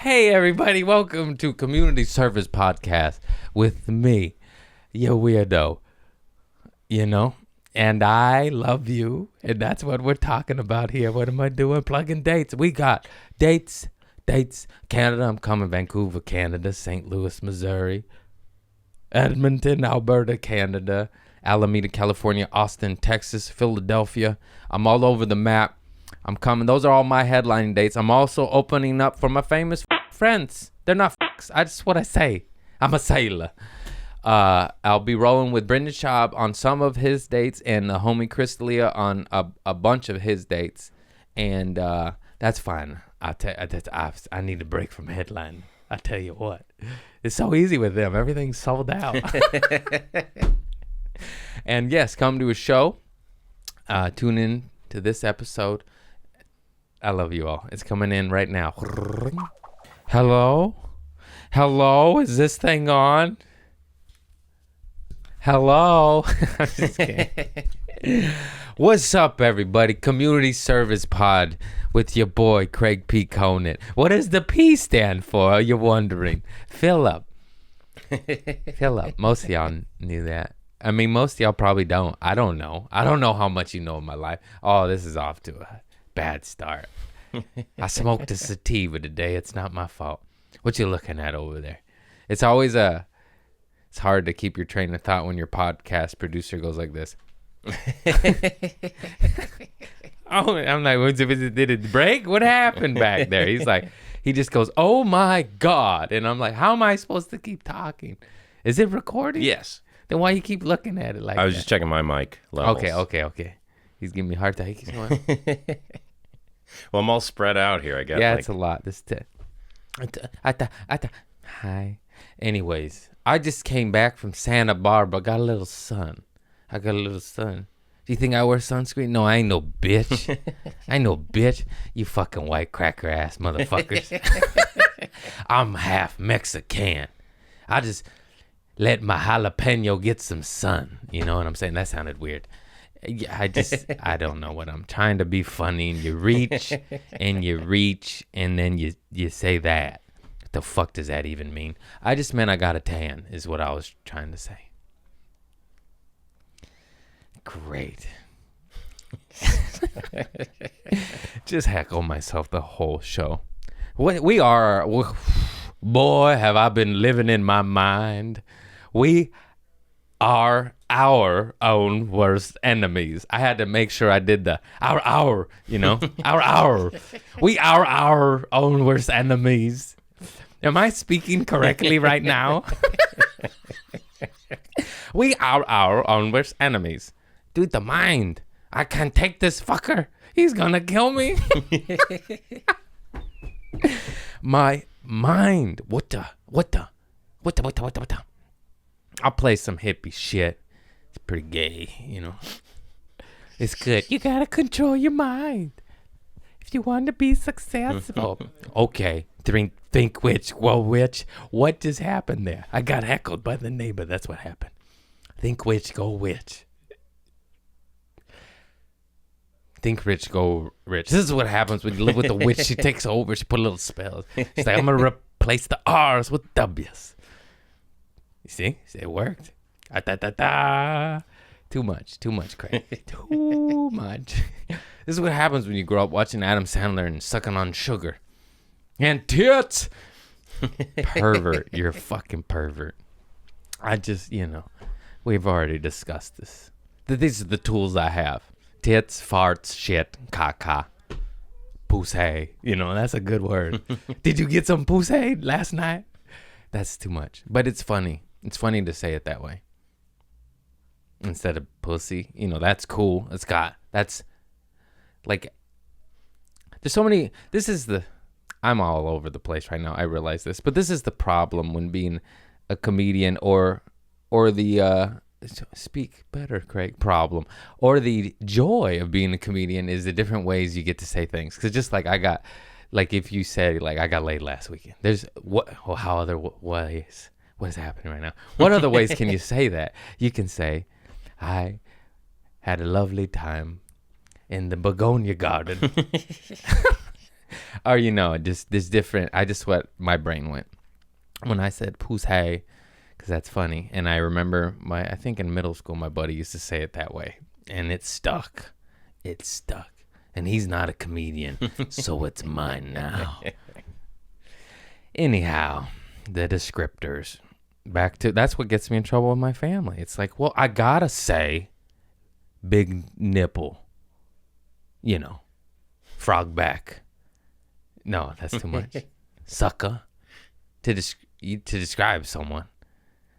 Hey everybody, welcome to Community Service Podcast with me, your weirdo, and I love you, and that's what we're talking about here. What am I doing? Plugging dates. We got dates, Canada. I'm coming, Vancouver, Canada, St. Louis, Missouri, Edmonton, Alberta, Canada, Alameda, California, Austin, Texas, Philadelphia. I'm all over the map. I'm coming. Those are all my headlining dates. I'm also opening up for my famous friends. They're not f***s. That's what I say. I'm a sailor. I'll be rolling with Brendan Schaub on some of his dates and the homie Chris D'Elia on a bunch of his dates. And that's fine. I need a break from headlining. I tell you what. It's so easy with them. Everything's sold out. And yes, come to a show. Tune in to this episode. I love you all. It's coming in right now. Hello? Is this thing on? Hello? I'm just kidding. What's up, everybody? Community Service Pod with your boy, Craig P. Conant. What does the P stand for? You're wondering. Philip. Most of y'all knew that. I mean, most of y'all probably don't. I don't know. I don't know how much you know of my life. Oh, this is off to a bad start. I smoked a sativa today. It's not my fault. What you looking at over there? It's always it's hard to keep your train of thought when your podcast producer goes like this. Oh, I'm like, did it break? What happened back there? He's like, he just goes, oh my God. And I'm like, how am I supposed to keep talking? Is it recording? Yes. Then why you keep looking at it like that? I was just checking my mic levels. Okay. He's giving me a hard time. He's going, Well, I'm all spread out here, I guess. yeah, it's a lot. Hi. Anyways, I just came back from Santa Barbara. Got a little sun. Do you think I wear sunscreen? No, I ain't no bitch. You fucking white cracker ass motherfuckers. I'm half Mexican. I just let my jalapeno get some sun. You know what I'm saying? That sounded weird. I don't know what I'm trying to be funny, and you reach and then you say that. What the fuck does that even mean? I just meant I got a tan is what I was trying to say. Great. Just heckle myself the whole show. We are, boy, have I been living in my mind. We are our own worst enemies. I had to make sure I did the our, our. We are our own worst enemies. Am I speaking correctly right now? We are our own worst enemies. Dude, the mind. I can't take this fucker. He's gonna kill me. My mind. What the? I'll play some hippie shit. It's pretty gay, It's good. You gotta control your mind if you want to be successful. Okay. Think which. What just happened there? I got heckled by the neighbor. That's what happened. Think which, go which. Think rich, go rich. This is what happens when you live with the witch. She takes over. She put little spells. She's like, I'm going to replace the R's with W's. You see? It worked. Too much, Craig. Too much. This is what happens when you grow up watching Adam Sandler and sucking on sugar. And tits! Pervert. You're a fucking pervert. We've already discussed this. These are the tools I have. Tits, farts, shit, caca, pussy. That's a good word. Did you get some pussy last night? That's too much. But it's funny. It's funny to say it that way. Instead of pussy. That's cool. That's like, there's so many, I'm all over the place right now. I realize this. But this is the problem when being a comedian or the, speak better, Craig, problem. Or the joy of being a comedian is the different ways you get to say things. Because just like if you say, like, I got laid last weekend. There's, how other ways? What is happening right now? What other ways can you say that? You can say, I had a lovely time in the begonia garden. Or, just this different. I just what my brain went when I said "poos hey," because that's funny. And I remember I think in middle school, my buddy used to say it that way, and it stuck. It stuck. And he's not a comedian, so it's mine now. Anyhow, the descriptors. Back to that's what gets me in trouble with my family. It's like, well, I gotta say, big nipple. Frog back. No, that's too much. Sucker. To describe someone.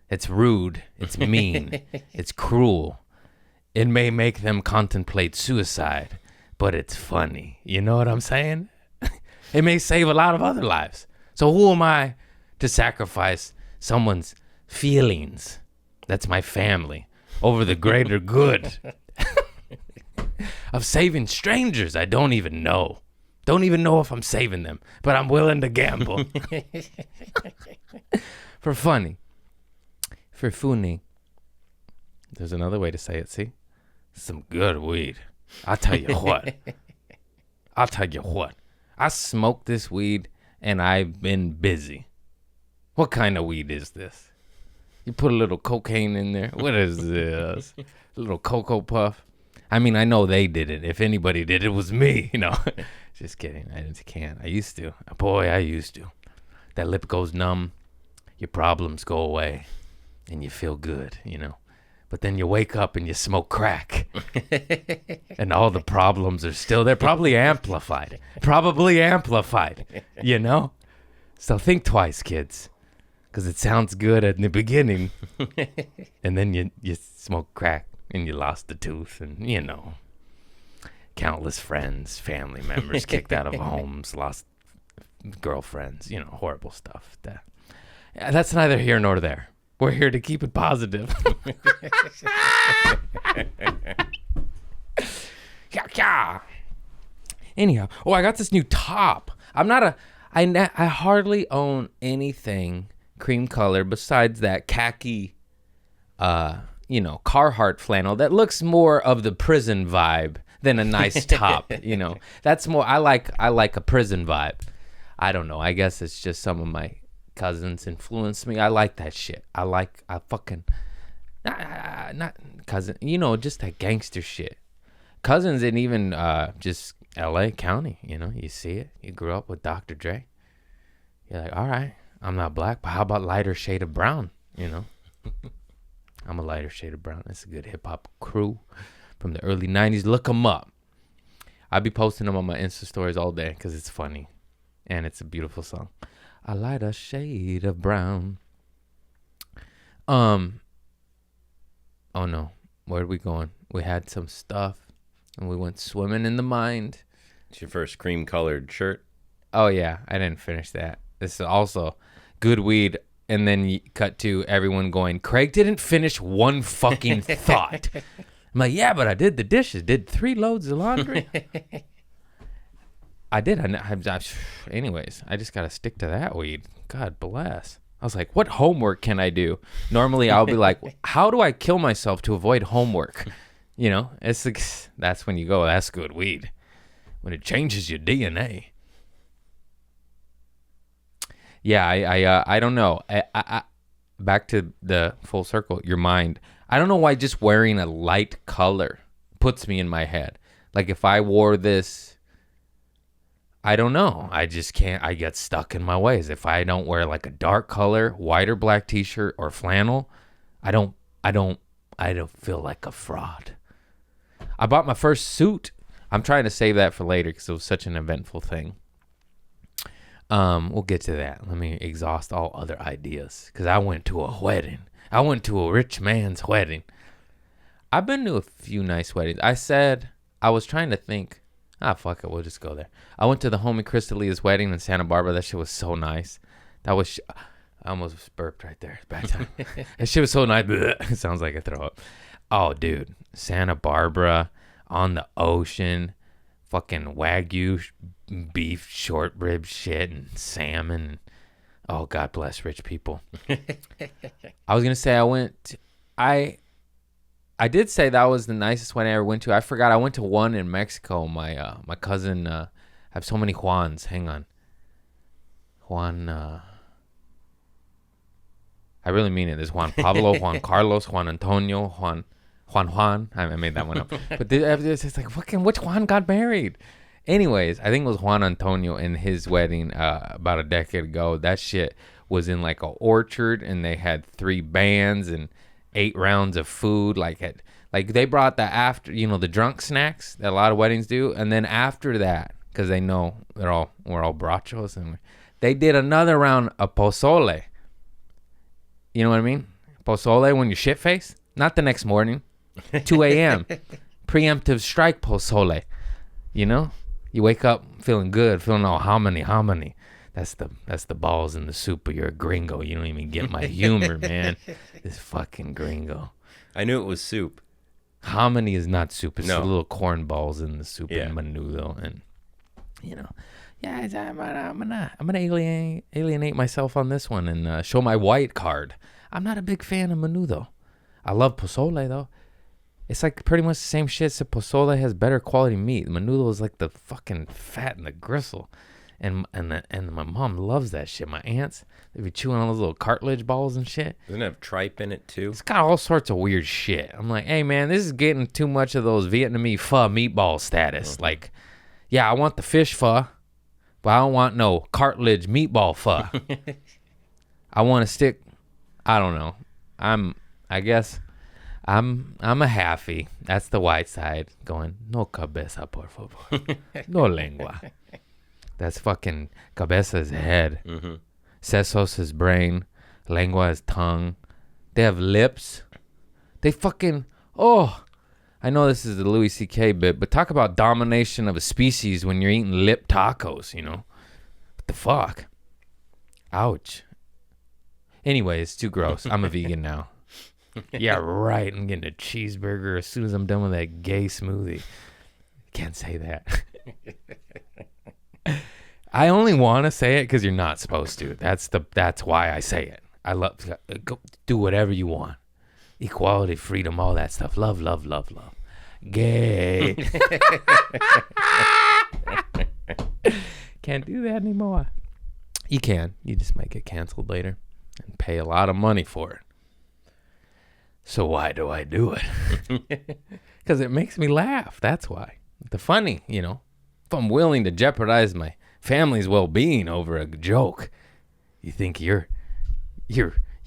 It's rude. It's mean. It's cruel. It may make them contemplate suicide, but it's funny. You know what I'm saying? It may save a lot of other lives. So who am I to sacrifice someone's feelings? That's my family. Over the greater good. Of saving strangers I don't even know. Don't even know if I'm saving them, but I'm willing to gamble. For funny. For funny. There's another way to say it, see? Some good weed. I'll tell you what. I smoked this weed and I've been busy. What kind of weed is this? You put a little cocaine in there? What is this? A little cocoa puff? I mean, I know they did it. If anybody did, it was me. Just kidding. I can't. I used to. Boy, I used to. That lip goes numb. Your problems go away. And you feel good, But then you wake up and you smoke crack. And all the problems are still there. Probably amplified. So think twice, kids. Because it sounds good in the beginning. And then you smoke crack. And you lost the tooth, and countless friends, family members kicked out of homes, lost girlfriends, horrible stuff. That's neither here nor there. We're here to keep it positive. Anyhow, I got this new top. I hardly own anything cream color besides that khaki, Carhartt flannel that looks more of the prison vibe than a nice top. That's more. I like a prison vibe. I don't know. I guess it's just some of my cousins influenced me. I like that shit. I fucking not cousin. Just that gangster shit. Cousins and even just L.A. County. You see it. You grew up with Dr. Dre. You're like, all right, I'm not black, but how about lighter shade of brown? I'm a lighter shade of brown. It's a good hip-hop crew from the early 90s. Look them up. I'll be posting them on my Insta stories all day because it's funny. And it's a beautiful song. A lighter shade of brown. Oh, no. Where are we going? We had some stuff. And we went swimming in the mind. It's your first cream-colored shirt. Oh, yeah. I didn't finish that. This is also good weed. And then you cut to everyone going, Craig didn't finish one fucking thought. I'm like, yeah, but I did the dishes. Did 3 loads of laundry. I did. Anyways, I just got to stick to that weed. God bless. I was like, what homework can I do? Normally, I'll be like, how do I kill myself to avoid homework? It's like, that's when you go, that's good weed. When it changes your DNA. Yeah, I don't know. I back to the full circle, your mind. I don't know why just wearing a light color puts me in my head. Like if I wore this, I don't know. I just can't. I get stuck in my ways. If I don't wear like a dark color, white or black t-shirt or flannel, I don't feel like a fraud. I bought my first suit. I'm trying to save that for later because it was such an eventful thing. We'll get to that. Let me exhaust all other ideas because I went to a wedding. I went to a rich man's wedding. I've been to a few nice weddings. I was trying to think. Fuck it. We'll just go there. I went to the homie Crystalia's wedding in Santa Barbara. That shit was so nice. I almost burped right there. Bad time. That shit was so nice. It sounds like I throw up. Oh, dude. Santa Barbara on the ocean. Fucking Wagyu beef, short rib shit, and salmon. Oh, God bless rich people. I was going to say I did say that was the nicest wedding I ever went to. I forgot I went to one in Mexico. My cousin have so many Juans. Hang on. Juan, I really mean it. There's Juan Pablo, Juan Carlos, Juan Antonio, Juan. I made that one up. But it's like, fucking, which Juan got married? Anyways, I think it was Juan Antonio in his wedding about a decade ago. That shit was in like an orchard, and they had 3 bands and 8 rounds of food. Like they brought the after, the drunk snacks that a lot of weddings do, and then after that, because they know we're all brachos, and they did another round of pozole. You know what I mean? Pozole when you're shit faced, not the next morning, 2 a.m. Preemptive strike pozole. You wake up feeling good, feeling all hominy. That's the balls in the soup, but you're a gringo. You don't even get my humor, man. This fucking gringo. I knew it was soup. Hominy is not soup. It's No. the little corn balls in the soup Yeah. and menudo, and I'm gonna alienate myself on this one and show my white card. I'm not a big fan of menudo. I love pozole though. It's like pretty much the same shit, except pozole has better quality meat. Menudo is like the fucking fat and the gristle. And my mom loves that shit. My aunts, they be chewing on those little cartilage balls and shit. Doesn't it have tripe in it too? It's got all sorts of weird shit. I'm like, hey man, this is getting too much of those Vietnamese pho meatball status. Mm-hmm. Like, yeah, I want the fish pho, but I don't want no cartilage meatball pho. I want to stick. I don't know. I guess I'm a halfie. That's the white side going, no cabeza, por favor. No lengua. That's fucking cabeza's head. Mm-hmm. Sesos is brain. Lengua is tongue. They have lips. They fucking, I know this is the Louis C.K. bit, but talk about domination of a species when you're eating lip tacos, What the fuck? Ouch. Anyway, it's too gross. I'm a vegan now. Yeah, right. I'm getting a cheeseburger as soon as I'm done with that gay smoothie. Can't say that. I only want to say it because you're not supposed to. That's why I say it. I love, go do whatever you want. Equality, freedom, all that stuff. Love, love, love, love. Gay. Can't do that anymore. You can. You just might get canceled later and pay a lot of money for it. So why do I do it? Because it makes me laugh. That's why. The funny, if I'm willing to jeopardize my family's well-being over a joke, you think your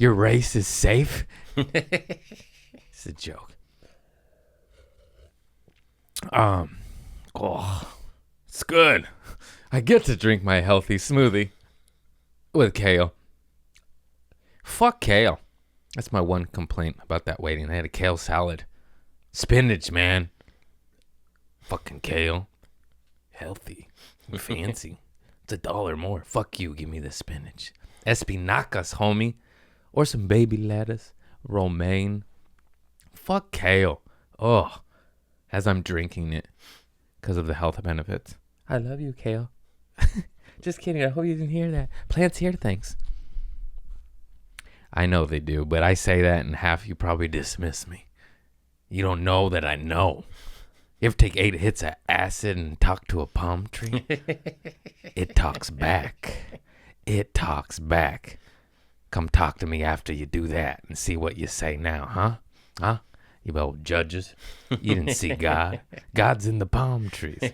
race is safe? It's a joke. It's good. I get to drink my healthy smoothie with kale. Fuck kale. That's my one complaint about that waiting. I had a kale salad. Spinach, man. Fucking kale. Healthy. Fancy. It's $1 more. Fuck you. Give me the spinach. Espinacas, homie. Or some baby lettuce. Romaine. Fuck kale. Oh. As I'm drinking it. Because of the health benefits. I love you, kale. Just kidding. I hope you didn't hear that. Plants hear things. I know they do, but I say that and half you probably dismiss me. You don't know that I know. You ever take 8 hits of acid and talk to a palm tree? It talks back. It talks back. Come talk to me after you do that and see what you say now, huh? Huh? You old judges. You didn't see God. God's in the palm trees.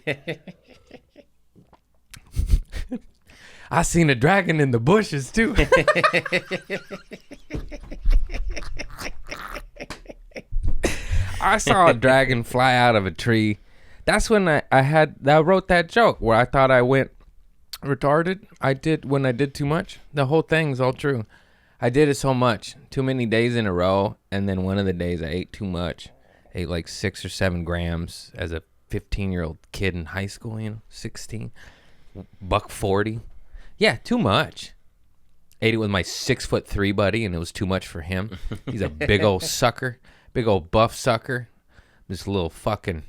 I seen a dragon in the bushes, too. I saw a dragon fly out of a tree. That's when I wrote that joke where I thought I went retarded. I did when I did too much. The whole thing's all true. I did it so much, too many days in a row, and then one of the days I ate too much. Ate like 6 or 7 grams as a 15-year-old kid in high school, 16. $140. Yeah, too much. Ate it with my 6'3" buddy, and it was too much for him. He's a big old sucker, big old buff sucker. This little fucking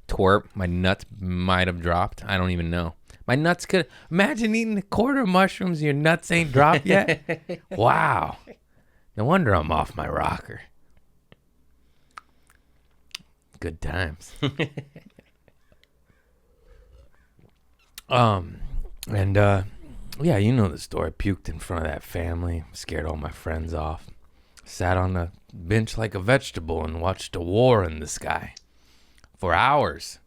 twerp. My nuts might have dropped. I don't even know. My nuts could. Imagine eating a quarter of mushrooms and your nuts ain't dropped yet. Wow. No wonder I'm off my rocker. Good times. And yeah, you know the story. Puked in front of that family, scared all my friends off. Sat on the bench like a vegetable and watched a war in the sky for hours.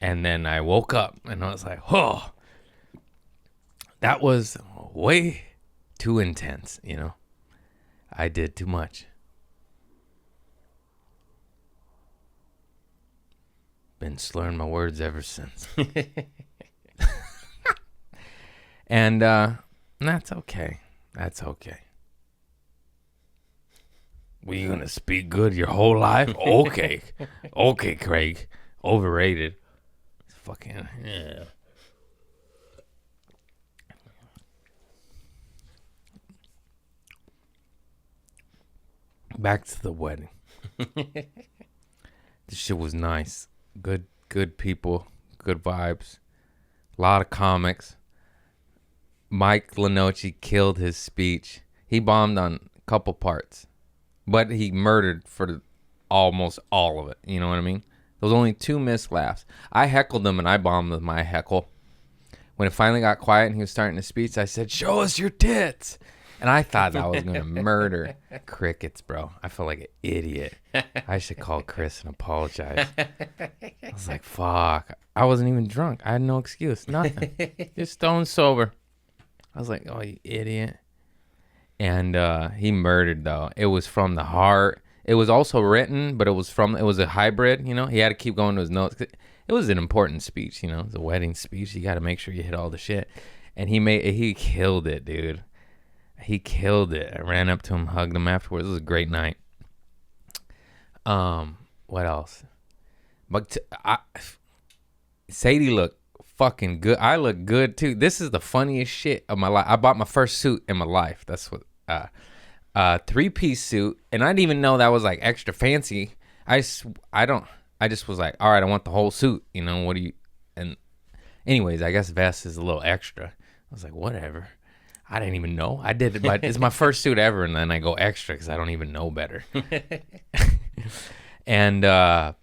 And then I woke up and I was like, oh, that was way too intense, you know. I did too much. Been slurring my words ever since. And that's okay. That's okay. Were you going to speak good your whole life? Okay. Okay, Craig. Overrated. Fucking, yeah. Back to the wedding. This shit was nice. Good people. Good vibes. A lot of comics. Mike Lenoci killed his speech. He bombed on a couple parts. But he murdered for almost all of it. You know what I mean? There was only 2 missed laughs. I heckled him and I bombed with my heckle. When it finally got quiet and he was starting his speech, I said, show us your tits. And I thought I was going to murder. Crickets, bro. I felt like an idiot. I should call Chris and apologize. I was like, fuck. I wasn't even drunk. I had no excuse. Nothing. Just stone sober. I was like, oh, you idiot. And he murdered, though. It was from the heart. It was also written, but it was a hybrid, you know. He had to keep going to his notes. It was an important speech, you know. It was a wedding speech. You got to make sure you hit all the shit. And he killed it, dude. He killed it. I ran up to him, hugged him afterwards. It was a great night. What else? But Sadie looked fucking good. I look good too. This is the funniest shit of my life. I bought my first suit in my life. That's what 3-piece suit, and I didn't even know that was like extra fancy. I just was like, all right, I want the whole suit. You know, what do you? And anyways, I guess vest is a little extra. I was like, whatever. I didn't even know. I did it, but it's my first suit ever, and then I go extra because I don't even know better. And I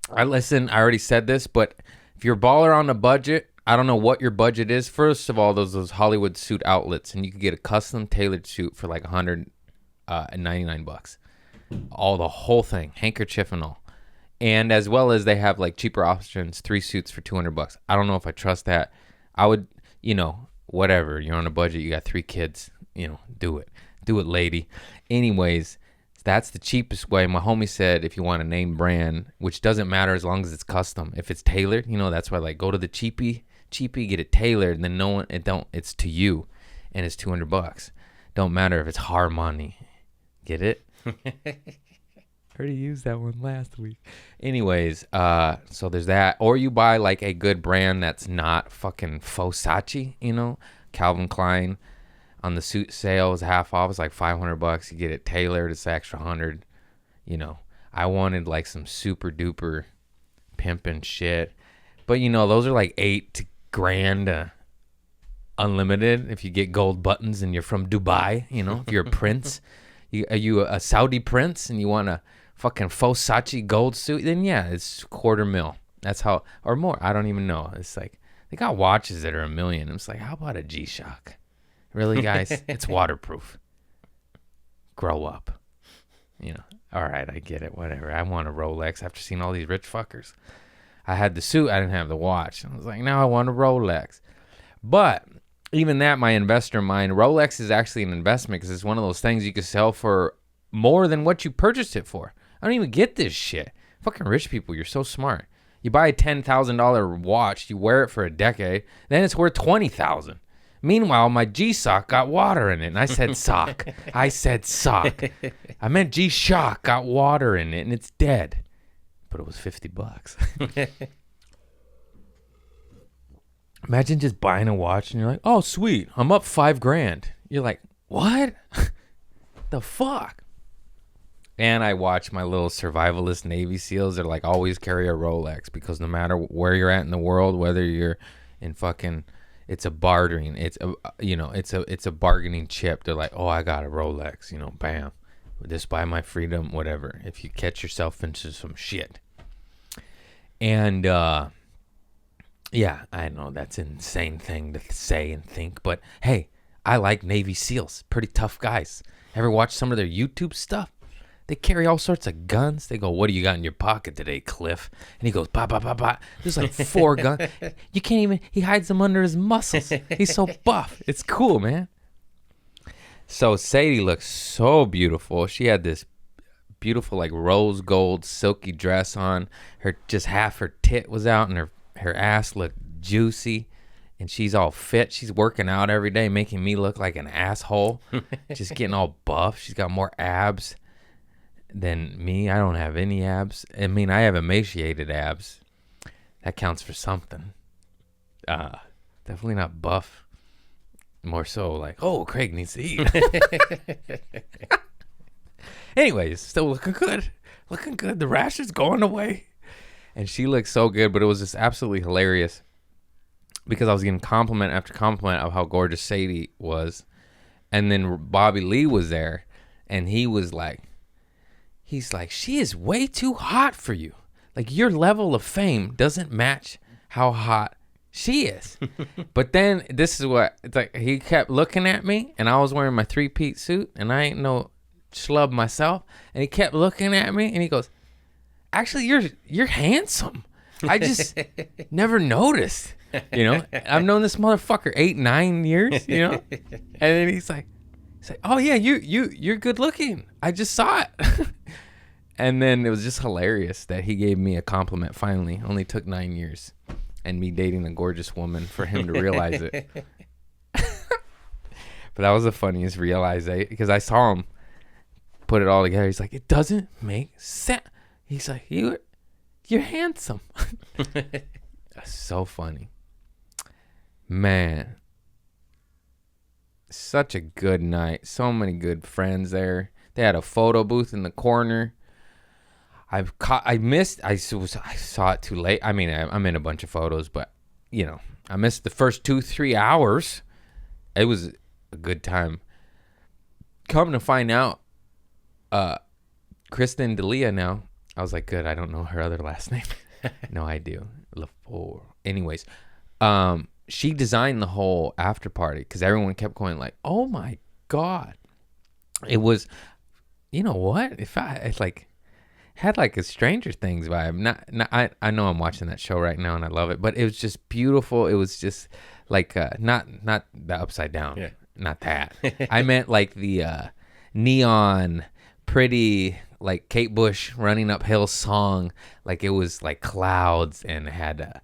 already said this, but if you're a baller on a budget, I don't know what your budget is. First of all, those Hollywood suit outlets, and you can get a custom tailored suit for like $199. The whole thing, handkerchief and all. And as well as they have like cheaper options, 3 suits for $200. I don't know if I trust that. I would, whatever. You're on a budget, you got 3 kids, do it. Do it, lady. Anyways, that's the cheapest way. My homie said if you want a name brand, which doesn't matter as long as it's custom. If it's tailored, that's why like go to the cheapie, get it tailored, and then it's to you, and it's $200. Don't matter if it's Harmony. Get it? Already used that one last week. Anyways, so there's that. Or you buy like a good brand that's not fucking Fosachi, Calvin Klein. On the suit sale is half off. It's like $500. You get it tailored. It's extra $100. I wanted like some super duper pimping shit, but those are like $8,000 unlimited if you get gold buttons and you're from Dubai. If you're a prince, are you a Saudi prince and you want a fucking Fosachi gold suit? Then yeah, it's $250,000. That's how, or more. I don't even know. It's like they got watches that are $1 million. It's like, how about a G-Shock? Really, guys? It's waterproof. Grow up. All right, I get it. Whatever. I want a Rolex after seeing all these rich fuckers. I had the suit. I didn't have the watch. I was like, now I want a Rolex. But even that, my investor mind, Rolex is actually an investment because it's one of those things you can sell for more than what you purchased it for. I don't even get this shit. Fucking rich people, you're so smart. You buy a $10,000 watch, you wear it for a decade, then it's worth $20,000. Meanwhile, my G-Sock got water in it, and I said sock. I said sock. I meant G-Shock got water in it, and it's dead. But it was $50. Imagine just buying a watch, and you're like, oh, sweet, I'm up $5,000. You're like, what? The fuck? And I watch my little survivalist Navy SEALs. They're like, always carry a Rolex, because no matter where you're at in the world, whether you're in fucking... It's a bartering. It's a bargaining chip. They're like, oh, I got a Rolex. Bam. Just buy my freedom, whatever. If you catch yourself into some shit. And Yeah, I know that's an insane thing to say and think, but hey, I like Navy SEALs. Pretty tough guys. Ever watch some of their YouTube stuff? They carry all sorts of guns. They go, "What do you got in your pocket today, Cliff?" And he goes, "Ba ba ba ba." There's like 4 guns. You can't even. He hides them under his muscles. He's so buff. It's cool, man. So Sadie looks so beautiful. She had this beautiful like rose gold silky dress on. Her just half her tit was out, and her ass looked juicy. And she's all fit. She's working out every day, making me look like an asshole. Just getting all buff. She's got more abs than me. I don't have any abs. I mean, I have emaciated abs. That counts for something. Definitely not buff. More so like, oh, Craig needs to eat. Anyways, still looking good. Looking good. The rash is going away. And she looked so good, but it was just absolutely hilarious because I was getting compliment after compliment of how gorgeous Sadie was. And then Bobby Lee was there, and he's like, she is way too hot for you. Like, your level of fame doesn't match how hot she is. But then this is what, it's like, he kept looking at me, and I was wearing my 3-piece suit, and I ain't no schlub myself. And he kept looking at me, and he goes, "Actually, you're handsome. I just never noticed. You know, I've known this motherfucker 8-9 years, you know." And then he's like, "Oh yeah, you're good looking. I just saw it." And then it was just hilarious that he gave me a compliment finally. Only took 9 years and me dating a gorgeous woman for him to realize it. But that was the funniest realization because I saw him put it all together. He's like, "It doesn't make sense." He's like, you're handsome." That's so funny. Man. Such a good night. So many good friends there. They had a photo booth in the corner. I saw it too late. I mean, I'm in a bunch of photos, but, you know, I missed the first 2-3 hours. It was a good time. Come to find out, Kristen D'Elia now. I was like, good, I don't know her other last name. No, I do. LaFleur. Anyways, she designed the whole after party because everyone kept going like, "Oh my God." It was, you know what? It's like, had like a Stranger Things vibe. I know I'm watching that show right now and I love it, but it was just beautiful. It was just like, not the upside down. Yeah. Not that. I meant like the neon, pretty, like Kate Bush running uphill song. Like it was like clouds and it had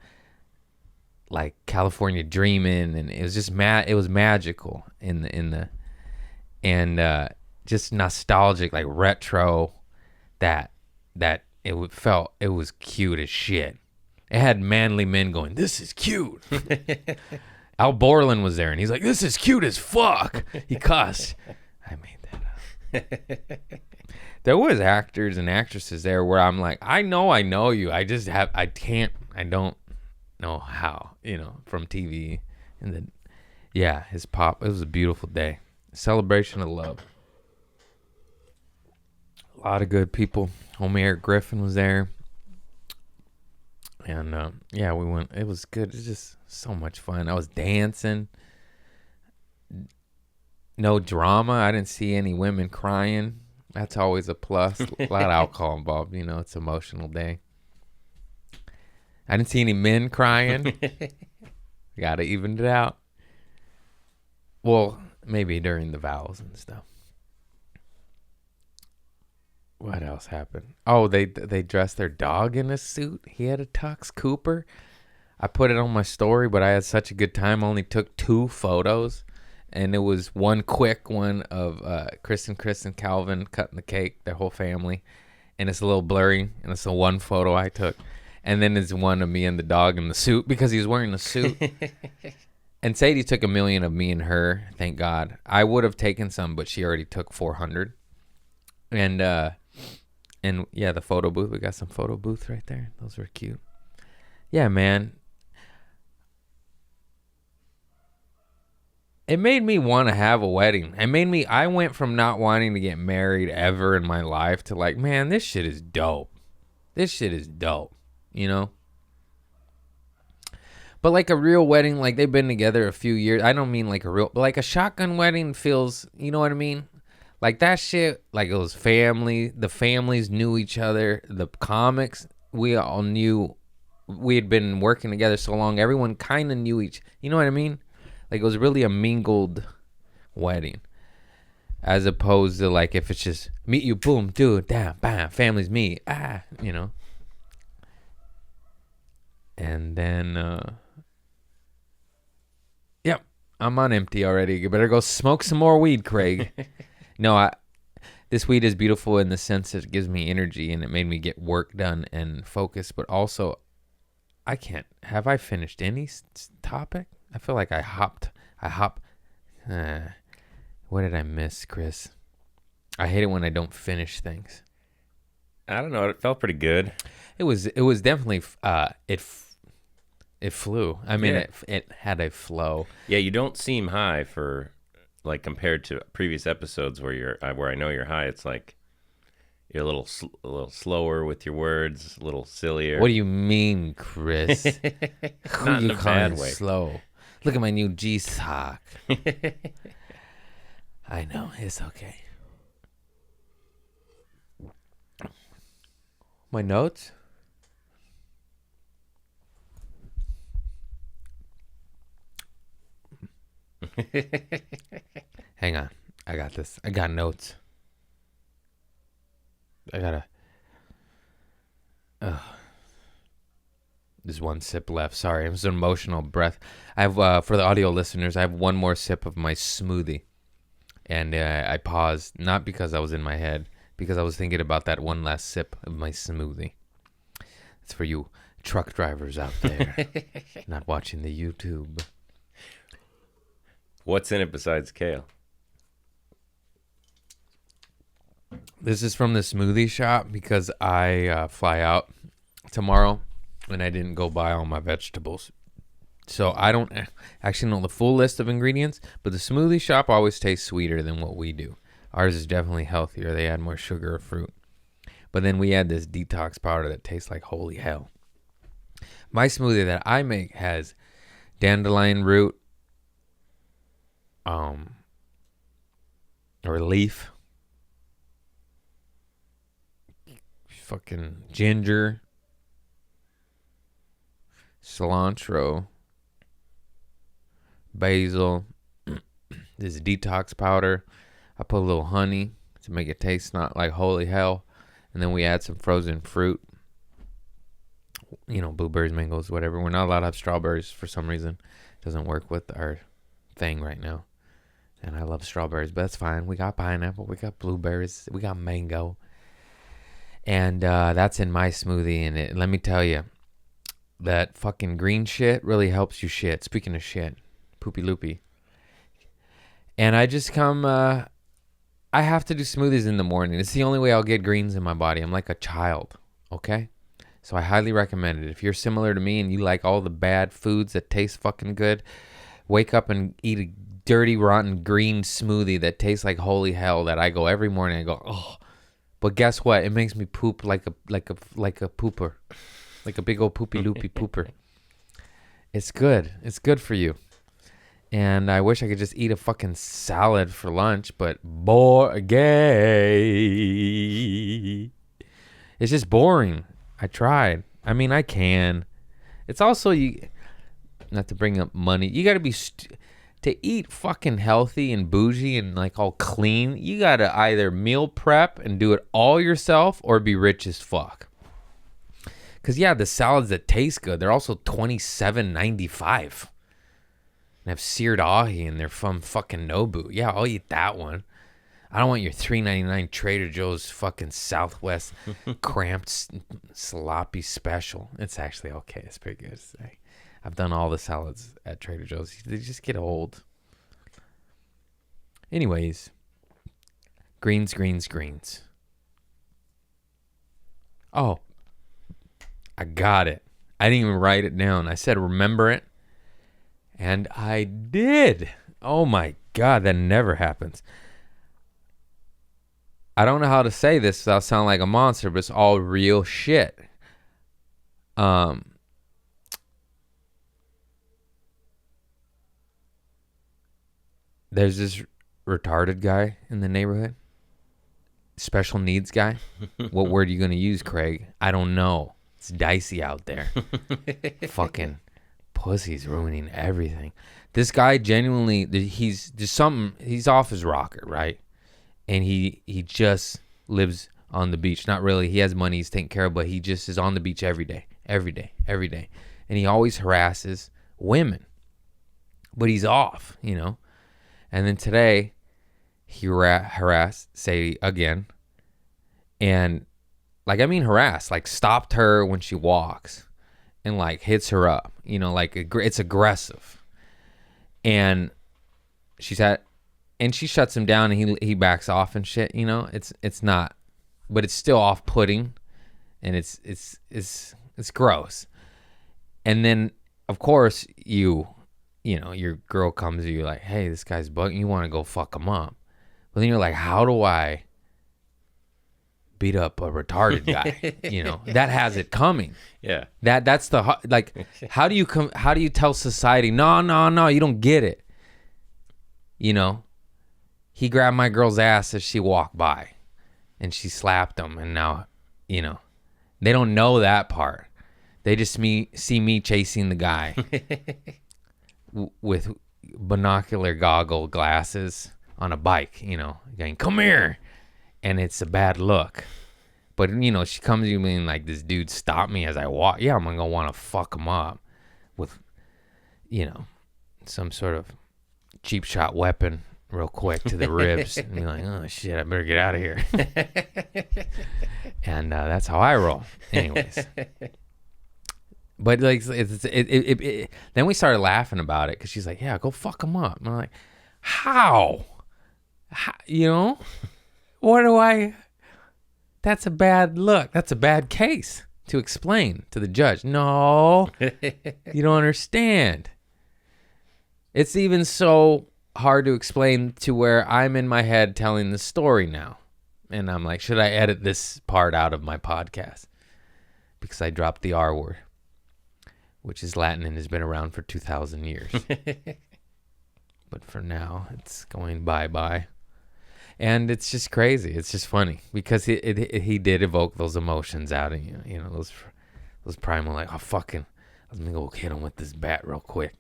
like California Dreamin', and it was just it was magical and just nostalgic, like retro, that it was cute as shit. It had manly men going, "This is cute." Al Borland was there and he's like, "This is cute as fuck." He cussed. I made that up. There was actors and actresses there where I'm like, I know you. I don't know how, you know, from TV. And then, yeah, it was a beautiful day. Celebration of love. A lot of good people. Homie Eric Griffin was there. And, yeah, we went. It was good. It was just so much fun. I was dancing. No drama. I didn't see any women crying. That's always a plus. A lot of alcohol involved. You know, it's an emotional day. I didn't see any men crying. Gotta even it out. Well, maybe during the vows and stuff. What else happened? Oh, they dressed their dog in a suit. He had a tux, Cooper. I put it on my story, but I had such a good time. I only took 2 photos. And it was one quick one of Chris and Calvin cutting the cake, their whole family. And it's a little blurry, and it's the one photo I took. And then there's one of me and the dog in the suit because he was wearing the suit. And Sadie took 1 million of me and her, thank God. I would have taken some, but she already took 400. And yeah, the photo booth. We got some photo booths right there. Those were cute. Yeah, man. It made me want to have a wedding. I went from not wanting to get married ever in my life to like, man, this shit is dope. This shit is dope, you know? But like a real wedding, like they've been together a few years. I don't mean like a real, but like a shotgun wedding feels, you know what I mean? Like that shit, like it was family. The families knew each other. The comics, we all knew. We had been working together so long. Everyone kind of knew you know what I mean? Like it was really a mingled wedding. As opposed to like if it's just meet you, boom, dude, damn, bam, families meet, you know. And then, yep, I'm on empty already. You better go smoke some more weed, Craig. No, this weed is beautiful in the sense that it gives me energy and it made me get work done and focus. But also, have I finished any topic? I feel like I hopped. What did I miss, Chris? I hate it when I don't finish things. I don't know. It felt pretty good. It was definitely, it flew. I mean, it had a flow. Yeah, you don't seem high for, like, compared to previous episodes where I know you're high. It's like you're a little slower with your words, a little sillier. What do you mean, Chris? Not in a bad way. Slow? Look at my new G-sock. I know, it's okay. My notes? Hang on. I got this. I got notes. There's one sip left. Sorry, it was an emotional breath. I have, for the audio listeners, I have one more sip of my smoothie. And I paused, not because I was in my head, because I was thinking about that one last sip of my smoothie. It's for you truck drivers out there not watching the YouTube. What's in it besides kale? This is from the smoothie shop because I fly out tomorrow and I didn't go buy all my vegetables. So I don't actually know the full list of ingredients, but the smoothie shop always tastes sweeter than what we do. Ours is definitely healthier. They add more sugar or fruit. But then we add this detox powder that tastes like holy hell. My smoothie that I make has dandelion root, or leaf, fucking ginger, cilantro, basil, this detox powder. I put a little honey to make it taste not like holy hell. And then we add some frozen fruit. You know, blueberries, mangoes, whatever. We're not allowed to have strawberries for some reason. It doesn't work with our thing right now. And I love strawberries, but that's fine. We got pineapple, we got blueberries, we got mango. And that's in my smoothie. And let me tell you, that fucking green shit really helps you shit. Speaking of shit, poopy loopy. And I just I have to do smoothies in the morning. It's the only way I'll get greens in my body. I'm like a child, okay? So I highly recommend it. If you're similar to me and you like all the bad foods that taste fucking good, wake up and eat a dirty, rotten green smoothie that tastes like holy hell that I go every morning. I go, oh. But guess what? It makes me poop like a pooper. Like a big old poopy loopy pooper. It's good. It's good for you. And I wish I could just eat a fucking salad for lunch, but gay. It's just boring. I tried. I mean, I can. It's also, not to bring up money, you got to be, to eat fucking healthy and bougie and like all clean, you got to either meal prep and do it all yourself or be rich as fuck. Because, yeah, the salads that taste good, they're also $27.95. And have seared ahi and they're from fucking Nobu. Yeah, I'll eat that one. I don't want your $3.99 Trader Joe's fucking Southwest cramped sloppy special. It's actually okay. It's pretty good to say. I've done all the salads at Trader Joe's. They just get old. Anyways, greens. Oh, I got it. I didn't even write it down. I said remember it. And I did. Oh my God, that never happens. I don't know how to say this without sounding like a monster, but it's all real shit. there's this retarded guy in the neighborhood. Special needs guy. What word are you going to use, Craig? I don't know. It's dicey out there. Fucking pussy's ruining everything. This guy genuinely, he's off his rocker, right? And he just lives on the beach. Not really. He has money he's taking care of, but he just is on the beach every day. And he always harasses women. But he's off, you know. And then today, he harassed, say again, and like, I mean harassed, like stopped her when she walks and like hits her up, you know, like it's aggressive. And she shuts him down and he backs off and shit, you know. It's not, but it's still off-putting and it's gross. And then of course you know, your girl comes to you like, hey, this guy's bugging, you want to go fuck him up. But then you're like, how do I beat up a retarded guy? You know, that has it coming. Yeah. That's the, like, how do you tell society, no, you don't get it. You know, he grabbed my girl's ass as she walked by and she slapped him. And now, you know, they don't know that part. They just see me chasing the guy with binocular goggle glasses on a bike, you know, going, come here. And it's a bad look. But, you know, she comes to you being like, this dude stopped me as I walk. Yeah, I'm going to want to fuck him up with, you know, some sort of cheap shot weapon real quick to the ribs. And be like, oh, shit, I better get out of here. And that's how I roll. Anyways. But like, then we started laughing about it because she's like, yeah, go fuck him up. And I'm like, how? You know, what do I? That's a bad look. That's a bad case to explain to the judge. No, you don't understand. It's even so hard to explain to where I'm in my head telling the story now. And I'm like, should I edit this part out of my podcast? Because I dropped the R word, which is Latin and has been around for 2,000 years. But for now, it's going bye-bye. And it's just crazy. It's just funny because he did evoke those emotions out of you. You know, those primal, like, oh, fucking, let me go hit him with this bat real quick.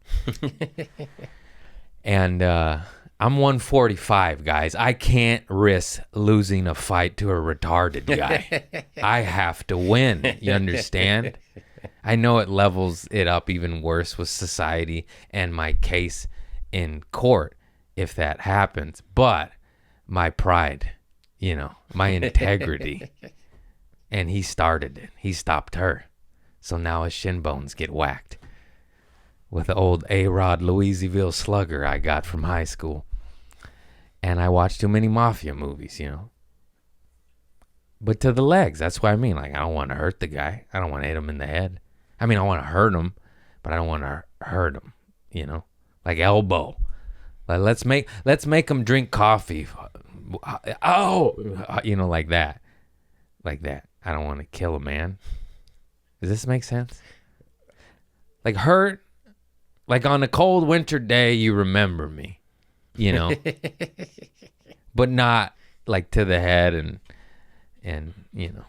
And I'm 145, guys. I can't risk losing a fight to a retarded guy. I have to win. You understand? I know it levels it up even worse with society and my case in court if that happens. But my pride, you know, my integrity. And he started it. He stopped her. So now his shin bones get whacked with the old A-Rod Louisville slugger I got from high school. And I watched too many mafia movies, you know. But to the legs, that's what I mean. Like, I don't want to hurt the guy. I don't want to hit him in the head. I mean, I want to hurt him, but I don't want to hurt him, you know. Like elbow. Like, let's make him drink coffee. Oh, you know, like that. Like that. I don't want to kill a man. Does this make sense? Like hurt. Like on a cold winter day, you remember me, you know, but not like to the head and you know,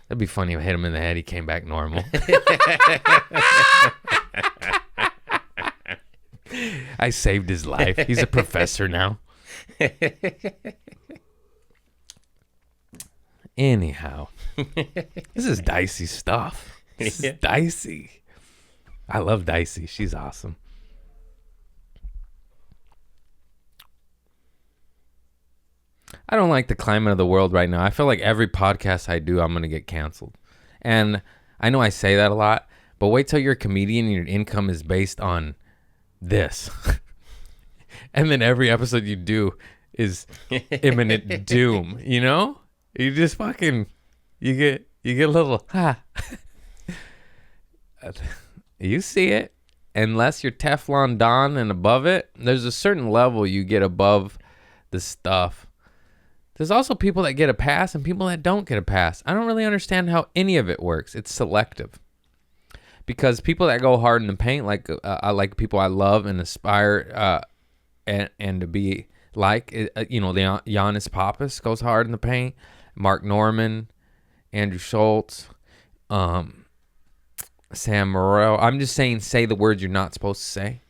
that'd be funny if I hit him in the head. He came back normal. I saved his life. He's a professor now. Anyhow, this is dicey stuff. This is dicey. I love Dicey. She's awesome. I don't like the climate of the world right now. I feel like every podcast I do, I'm going to get canceled. And I know I say that a lot, but wait till you're a comedian and your income is based on this. And then every episode you do is imminent doom, you know? You just fucking, you get a little, You see it. Unless you're Teflon Don and above it, there's a certain level you get above the stuff. There's also people that get a pass and people that don't get a pass. I don't really understand how any of it works. It's selective. Because people that go hard in the paint, like people I love and aspire, and to be like, the Giannis Pappas goes hard in the paint, Mark Norman, Andrew Schultz, Sam Morrell. I'm just saying, say the words you're not supposed to say,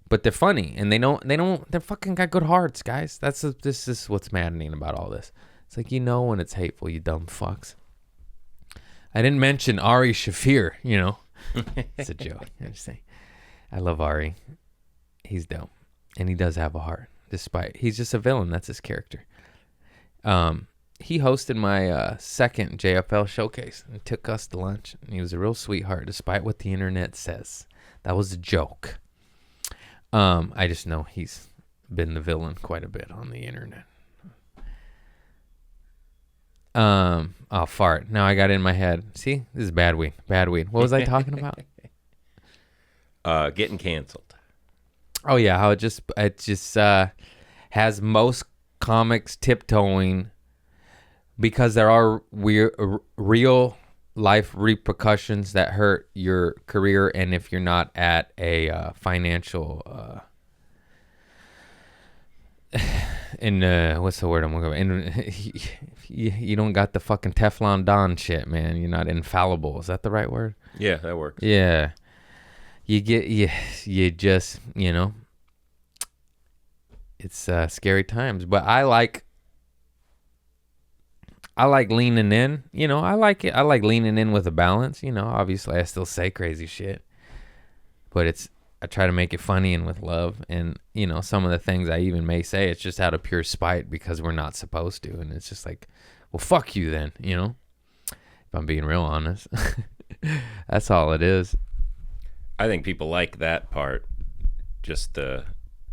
but they're funny and they're fucking got good hearts, guys. This is what's maddening about all this. It's like, when it's hateful, you dumb fucks. I didn't mention Ari Shaffir, It's a joke. I'm just saying. I love Ari. He's dope. And he does have a heart, despite he's just a villain. That's his character. He hosted my second JFL showcase and took us to lunch. And he was a real sweetheart, despite what the internet says. That was a joke. I just know he's been the villain quite a bit on the internet. Oh, fart. Now I got it in my head. See, this is bad weed. What was I talking about? Getting canceled. Oh yeah, how it just has most comics tiptoeing because there are real life repercussions that hurt your career, and if you're not at a financial what's the word I'm looking for? You don't got the fucking Teflon Don shit, man. You're not infallible. Is that the right word? Yeah, that works. Yeah. You just, it's scary times. But I like leaning in. I like it. I like leaning in with a balance. Obviously I still say crazy shit, but I try to make it funny and with love. And, some of the things I even may say, it's just out of pure spite because we're not supposed to. And it's just like, well, fuck you then, if I'm being real honest. That's all it is. I think people like that part, just the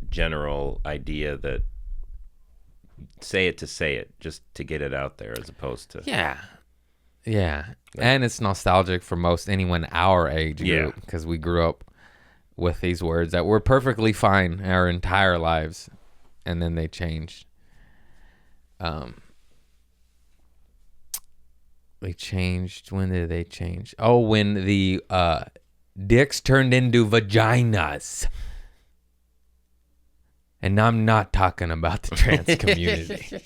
general idea that say it, just to get it out there as opposed to... Yeah. And it's nostalgic for most anyone our age group because we grew up with these words that were perfectly fine our entire lives, and then they changed. They changed. When did they change? Oh, when the dicks turned into vaginas. And I'm not talking about the trans community.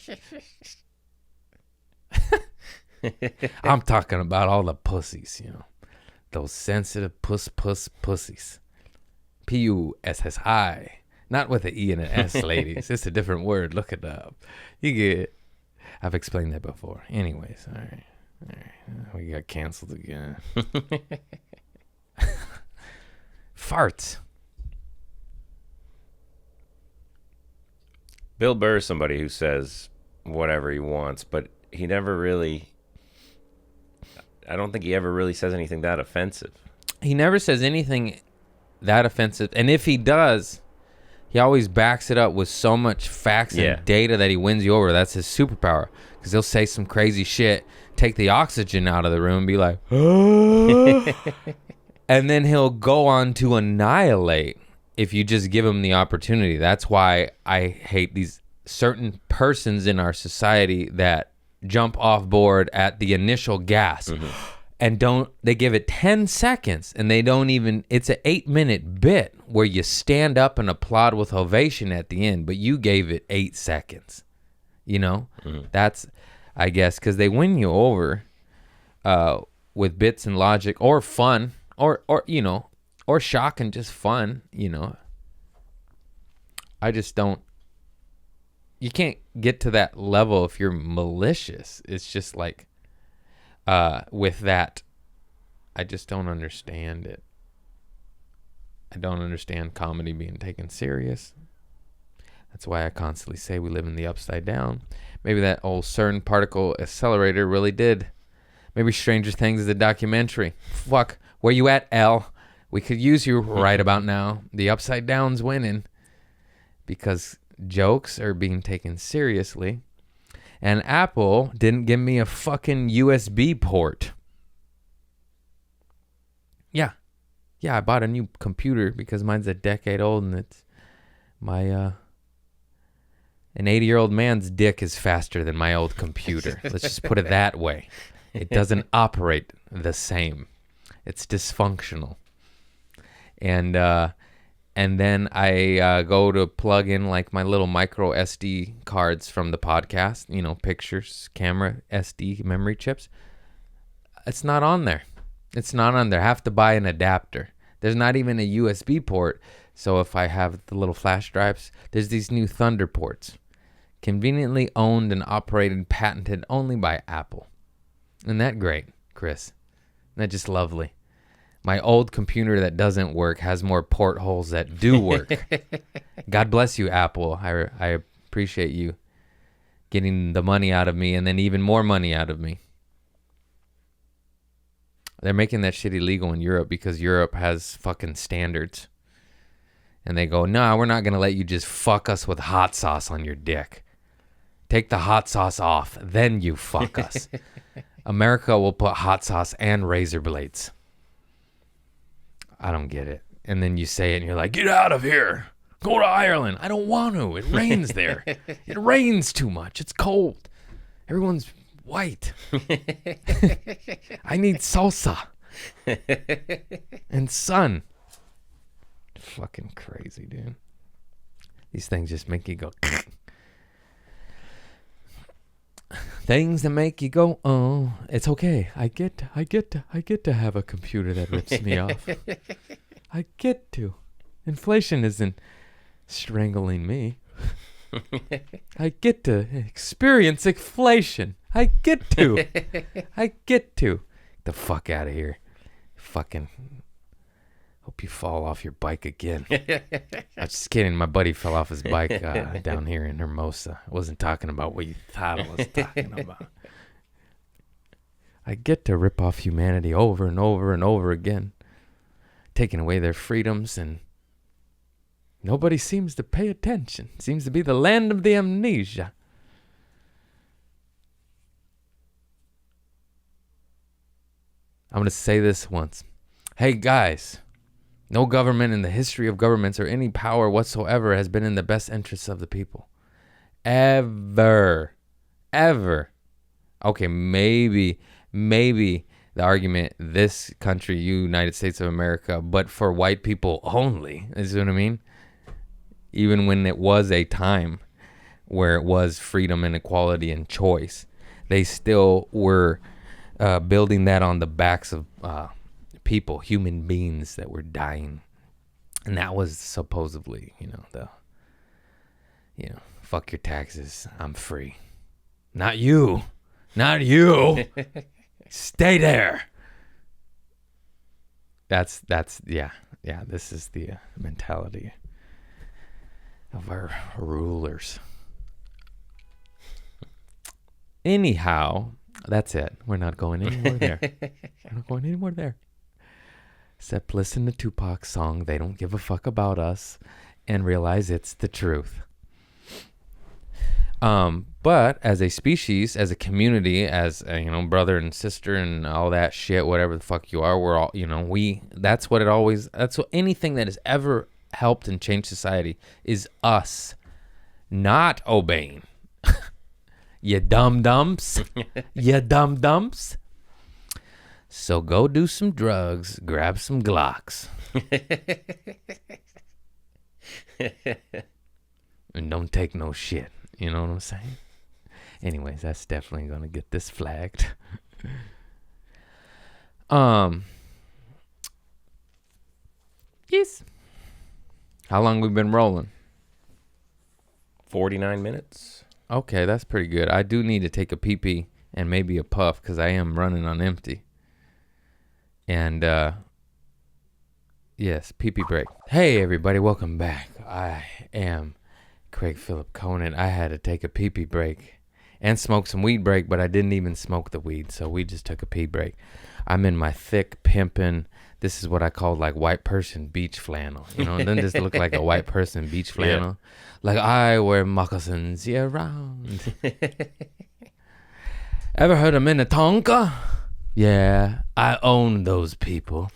I'm talking about all the pussies, those sensitive pussies. P-U-S-S-I. Not with an E and an S, ladies. It's a different word. Look it up. You get it. I've explained that before. Anyways, all right. We got canceled again. Farts. Bill Burr is somebody who says whatever he wants, but he never really... I don't think he ever really says anything that offensive. He never says anything that offensive. And if he does, he always backs it up with so much facts and data that he wins you over. That's his superpower. Because he'll say some crazy shit, take the oxygen out of the room, and be like, and then he'll go on to annihilate if you just give him the opportunity. That's why I hate these certain persons in our society that jump off board at the initial gasp. And they give it 10 seconds and they don't even, it's an 8-minute bit where you stand up and applaud with ovation at the end, but you gave it 8 seconds. That's, I guess, because they win you over with bits and logic or fun or shock and just fun. I just don't, you can't get to that level if you're malicious. It's just like, with that, I just don't understand it. I don't understand comedy being taken serious. That's why I constantly say we live in the upside down. Maybe that old CERN particle accelerator really did. Maybe Stranger Things is a documentary. Fuck, where you at, L? We could use you right about now. The upside down's winning because jokes are being taken seriously. And Apple didn't give me a fucking USB port. Yeah, I bought a new computer because mine's a decade old and it's an 80-year-old man's dick is faster than my old computer. Let's just put it that way. It doesn't operate the same. It's dysfunctional. And And then I go to plug in like my little micro SD cards from the podcast, pictures, camera, SD memory chips. It's not on there. It's not on there. I have to buy an adapter. There's not even a USB port. So if I have the little flash drives, there's these new Thunder ports. Conveniently owned and operated, patented only by Apple. Isn't that great, Chris? Isn't that just lovely? My old computer that doesn't work has more portholes that do work. God bless you, Apple. I appreciate you getting the money out of me and then even more money out of me. They're making that shit illegal in Europe because Europe has fucking standards. And they go, no, we're not going to let you just fuck us with hot sauce on your dick. Take the hot sauce off, then you fuck us. America will put hot sauce and razor blades. I don't get it. And then you say it and you're like, get out of here. Go to Ireland. I don't want to. It rains there. It rains too much. It's cold. Everyone's white. I need salsa and sun. Fucking crazy, dude. These things just make you go. Things that make you go, oh, it's okay. I get to have a computer that rips me off. I get to. Inflation isn't strangling me. I get to experience inflation. I get to. Get the fuck out of here. Fucking hope you fall off your bike again. I'm just kidding. My buddy fell off his bike down here in Hermosa. I wasn't talking about what you thought I was talking about. I get to rip off humanity over and over and over again, taking away their freedoms, and nobody seems to pay attention. It seems to be the land of the amnesia. I'm going to say this once. Hey, guys. No government in the history of governments or any power whatsoever has been in the best interests of the people. Ever. Okay, maybe the argument, this country, United States of America, but for white people only. Is what I mean? Even when it was a time where it was freedom and equality and choice, they still were building that on the backs of people, human beings that were dying. And that was supposedly, fuck your taxes, I'm free. Not you. Stay there. That's yeah, this is the mentality of our rulers. Anyhow, that's it. We're not going anymore there. Except listen to Tupac's song, They Don't Give a Fuck About Us, and realize it's the truth. But as a species, as a community, as brother and sister and all that shit, whatever the fuck you are, we're all, that's what anything that has ever helped and changed society is us not obeying. You dum-dums. So go do some drugs, grab some Glocks. And don't take no shit. You know what I'm saying? Anyways, that's definitely going to get this flagged. Yes. How long we been rolling? 49 minutes. Okay, that's pretty good. I do need to take a pee-pee and maybe a puff because I am running on empty. And, yes, pee-pee break. Hey, everybody, welcome back. I am Craig Philip Conant. I had to take a pee-pee break and smoke some weed break, but I didn't even smoke the weed, so we just took a pee break. I'm in my thick pimpin', this is what I call like white person beach flannel. It doesn't just look like a white person beach flannel. Yeah. Like I wear moccasins year round. Ever heard of Minnetonka? Yeah, I own those people.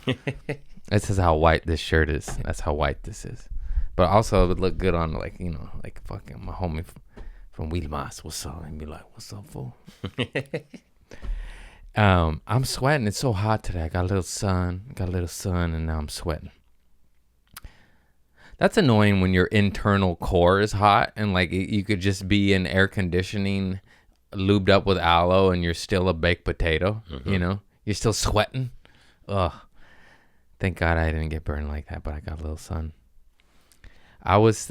This is how white this shirt is. That's how white this is. But also it would look good on like fucking my homie from Wilmas. What's up? And be like, what's up, fool? I'm sweating. It's so hot today. I got a little sun, and now I'm sweating. That's annoying when your internal core is hot and like you could just be in air conditioning, lubed up with aloe, and you're still a baked potato. You know, you're still sweating. Ugh. Thank God I didn't get burned like that, but I got a little sun. I was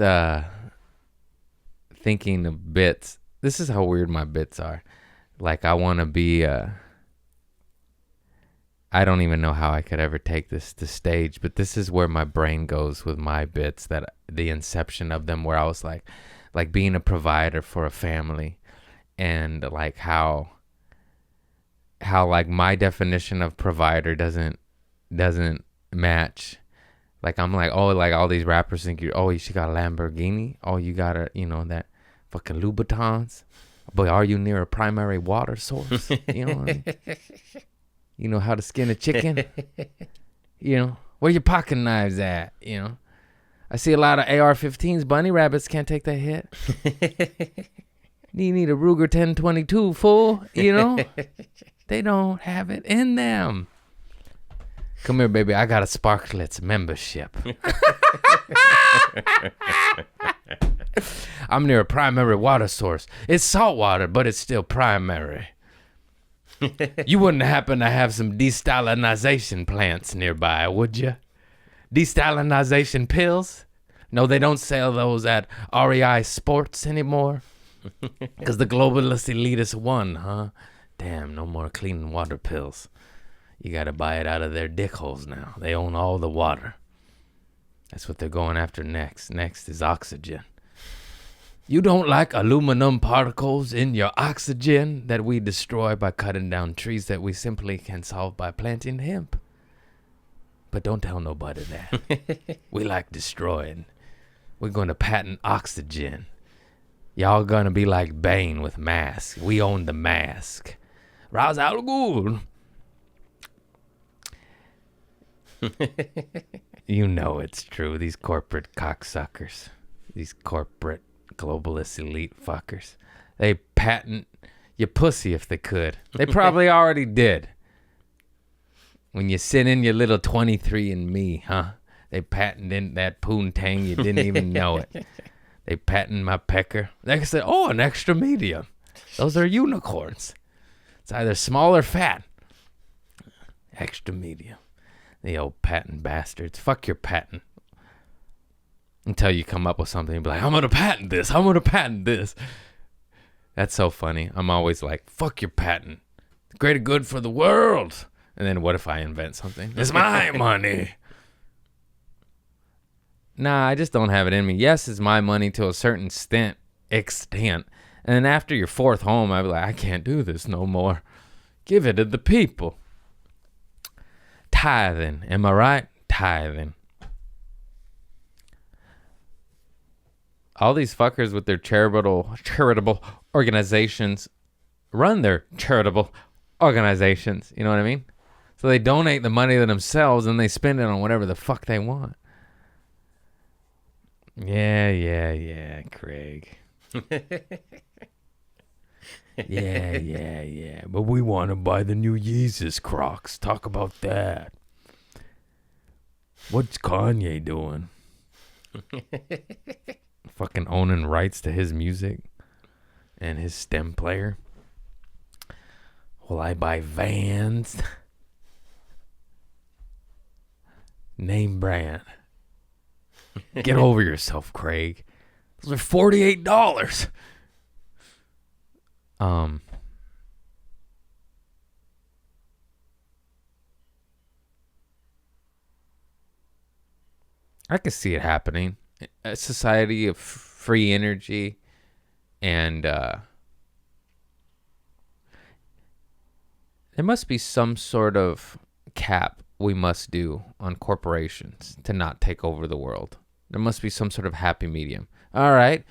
thinking of bits. This is how weird my bits are. Like I want to be. I don't even know how I could ever take this to stage, but this is where my brain goes with my bits, that the inception of them, where I was like being a provider for a family, and like how like my definition of provider doesn't match. Like I'm like, oh, like all these rappers think you got a Lamborghini, oh you got a, you know, that fucking Louboutins, but are you near a primary water source? You know what I mean? You know how to skin a chicken? You know, where your pocket knives at? You know, I see a lot of AR-15s. Bunny rabbits can't take that hit. You need a Ruger 1022, fool. You know, they don't have it in them. Come here, baby. I got a Sparklets membership. I'm near a primary water source. It's salt water, but it's still primary. You wouldn't happen to have some desalinization plants nearby, would you? Desalinization pills? No, they don't sell those at REI Sports anymore. Because the globalist elitist won, huh? Damn, no more clean water pills. You got to buy it out of their dick holes now. They own all the water. That's what they're going after next. Next is oxygen. You don't like aluminum particles in your oxygen that we destroy by cutting down trees that we simply can solve by planting hemp. But don't tell nobody that. We like destroying. We're going to patent oxygen. Y'all going to be like Bane with mask. We own the mask. Ra's al Ghul. You know it's true. These corporate cocksuckers. These corporate globalist elite fuckers. They patent your pussy if they could. They probably already did. When you send in your little 23andMe, huh? They patent in that poontang, you didn't even know it. They patent my pecker. They said, oh, an extra medium. Those are unicorns. It's either small or fat. Extra medium. The old patent bastards. Fuck your patent. Until you come up with something and be like, I'm going to patent this. I'm going to patent this. That's so funny. I'm always like, fuck your patent. It's greater good for the world. And then what if I invent something? It's my money. Nah, I just don't have it in me. Yes, it's my money to a certain extent. And then after your fourth home, I'd be like, I can't do this no more. Give it to the people. Tithing. Am I right? Tithing. All these fuckers with their charitable organizations run their charitable organizations. You know what I mean? So they donate the money to themselves and they spend it on whatever the fuck they want. Yeah, Craig. Yeah. But we want to buy the new Yeezus Crocs. Talk about that. What's Kanye doing? Fucking owning rights to his music and his stem player. Will I buy Vans? Name brand. Get over yourself, Craig. Those are $48. I could see it happening. A society of free energy and there must be some sort of cap we must do on corporations to not take over the world. There must be some sort of happy medium. All right,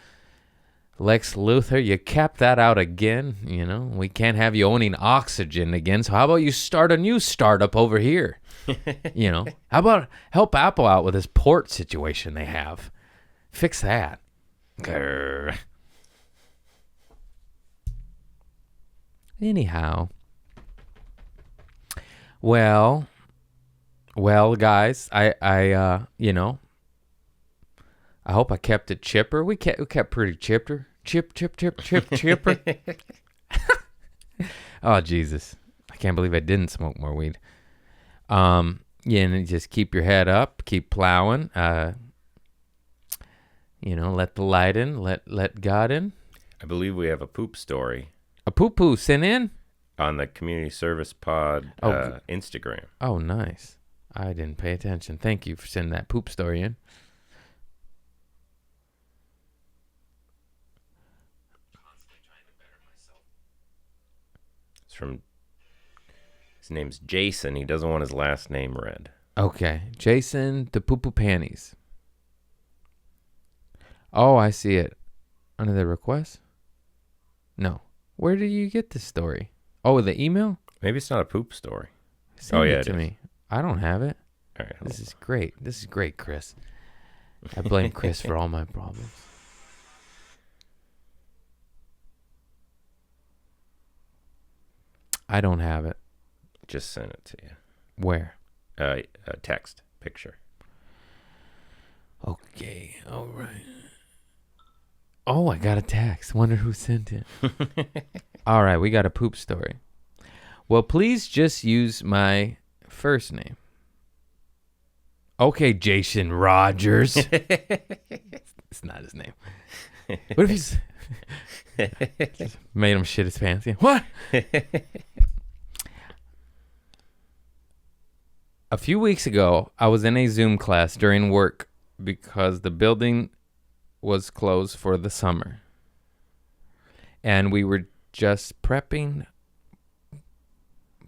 Lex Luthor, you capped that out again. You know, we can't have you owning oxygen again. So how about you start a new startup over here? You know, how about help Apple out with this port situation they have? Fix that. Grr. Anyhow. Well, guys, I you know, I hope I kept it chipper. We kept pretty chipper. Chipper. Oh, Jesus. I can't believe I didn't smoke more weed. Yeah, and just keep your head up. Keep plowing. Let the light in. Let God in. I believe we have a poop story. A poo-poo sent in? On the Community Service Pod Instagram. Oh, nice. I didn't pay attention. Thank you for sending that poop story in. It's from... His name's Jason. He doesn't want his last name read. Okay. Jason the poo-poo panties. Oh, I see it. Under the request? No. Where did you get this story? Oh, the email? Maybe it's not a poop story. Send it to me. I don't have it. All right. This is great. This is great, Chris. I blame Chris for all my problems. I don't have it. Just sent it to you. Where? A text picture. Okay. All right. Oh, I got a text. Wonder who sent it. All right. We got a poop story. Well, please just use my first name. Okay, Jason Rogers. It's not his name. What if he's made him shit his pants? Yeah. What? A few weeks ago, I was in a Zoom class during work because the building was closed for the summer. And we were just prepping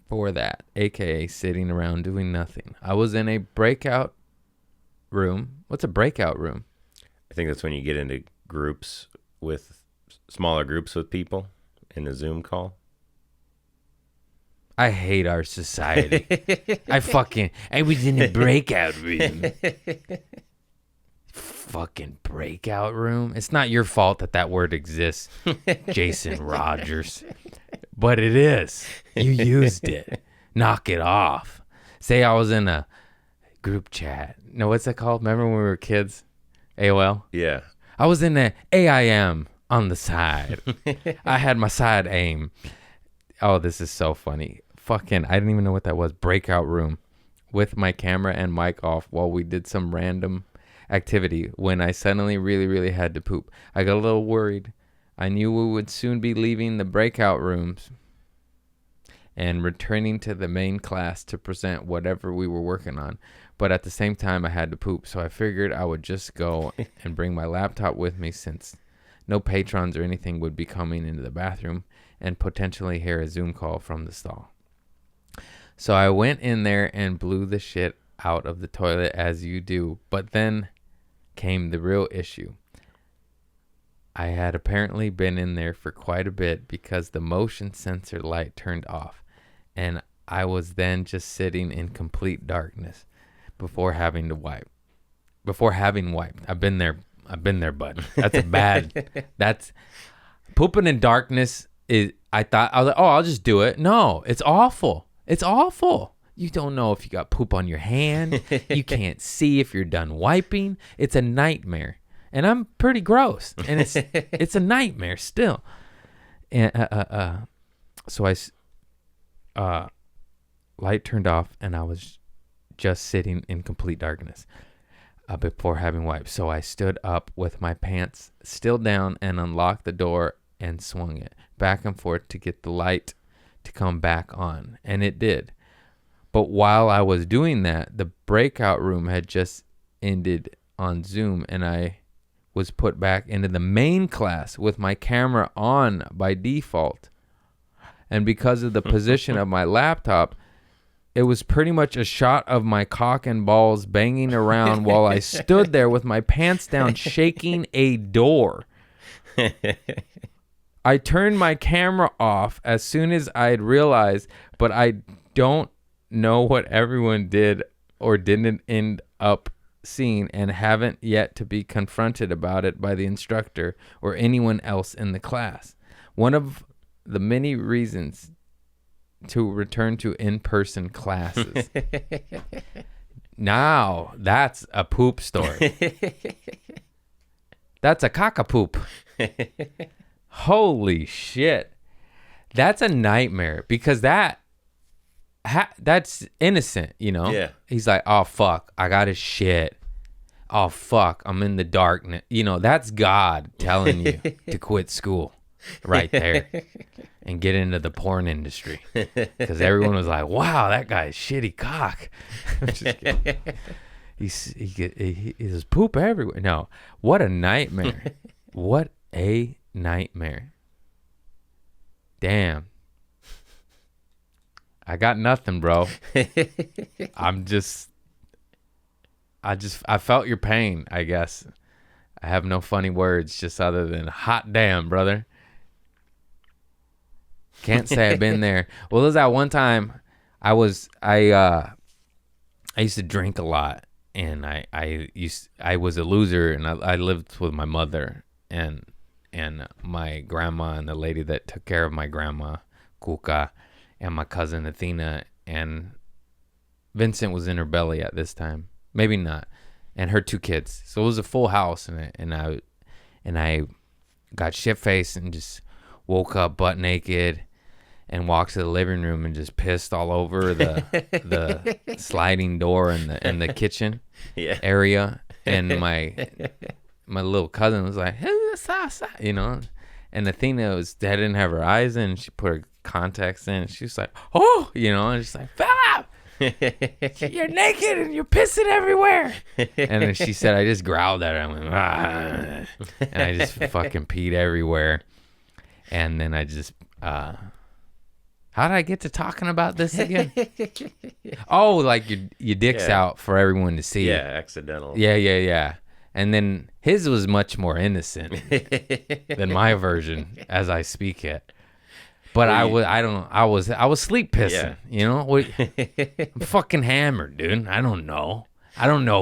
for that, aka sitting around doing nothing. I was in a breakout room. What's a breakout room? I think that's when you get into groups with smaller groups with people in a Zoom call. I hate our society. I was in a breakout room. Fucking breakout room. It's not your fault that word exists, Jason Rogers. But it is. You used it. Knock it off. Say I was in a group chat. No, what's that called? Remember when we were kids? AOL? Yeah. I was in the AIM on the side. I had my side aim. Oh, this is so funny. Fucking, I didn't even know what that was. Breakout room with my camera and mic off while we did some random activity when I suddenly really, really had to poop. I got a little worried. I knew we would soon be leaving the breakout rooms and returning to the main class to present whatever we were working on. But at the same time, I had to poop. So I figured I would just go and bring my laptop with me since no patrons or anything would be coming into the bathroom and potentially hear a Zoom call from the stall. So I went in there and blew the shit out of the toilet as you do. But then came the real issue. I had apparently been in there for quite a bit because the motion sensor light turned off. And I was then just sitting in complete darkness before having to wipe. Before having wiped. I've been there, bud. That's a bad. That's pooping in darkness is. I was like, oh, I'll just do it. No, it's awful. It's awful. You don't know if you got poop on your hand. You can't see if you're done wiping. It's a nightmare. And I'm pretty gross. And it's a nightmare still. And so light turned off and I was just sitting in complete darkness before having wiped. So I stood up with my pants still down and unlocked the door and swung it back and forth to get the light to come back on. And it did. But while I was doing that, the breakout room had just ended on Zoom and I was put back into the main class with my camera on by default. And because of the position of my laptop, it was pretty much a shot of my cock and balls banging around while I stood there with my pants down shaking a door. I turned my camera off as soon as I'd realized, but I don't know what everyone did or didn't end up seeing and haven't yet to be confronted about it by the instructor or anyone else in the class. One of the many reasons to return to in-person classes. Now, that's a poop story. That's a cockapoo. Holy shit. That's a nightmare because that's innocent, you know? Yeah. He's like, oh, fuck, I got his shit. Oh, fuck, I'm in the darkness. You know, that's God telling you to quit school right there and get into the porn industry. Because everyone was like, wow, that guy's shitty cock. I'm just kidding. He's poop everywhere. No, what a nightmare. What a nightmare. Damn. I got nothing, bro. I felt your pain, I guess. I have no funny words just other than hot damn, brother. Can't say I've been there. Well, there's that one time I used to drink a lot, and I was a loser, and I lived with my mother and my grandma and the lady that took care of my grandma, Kuka, and my cousin Athena, and Vincent was in her belly at this time. Maybe not. And her 2 kids. So it was a full house, and I got shit-faced and just woke up butt naked and walked to the living room and just pissed all over the sliding door in the kitchen area. And my little cousin was like, you know, and Athena didn't have her eyes in. She put her contacts in. And she was like, oh, you know, and she's like, fella, you're naked and you're pissing everywhere. And then she said, I just growled at her. I went, ah, and I just fucking peed everywhere. And then I just, how did I get to talking about this again? Oh, like your dick's out for everyone to see. Yeah, accidental. Yeah. And then his was much more innocent than my version as I speak it. But I was sleep pissing, you know? I'm fucking hammered, dude. I don't know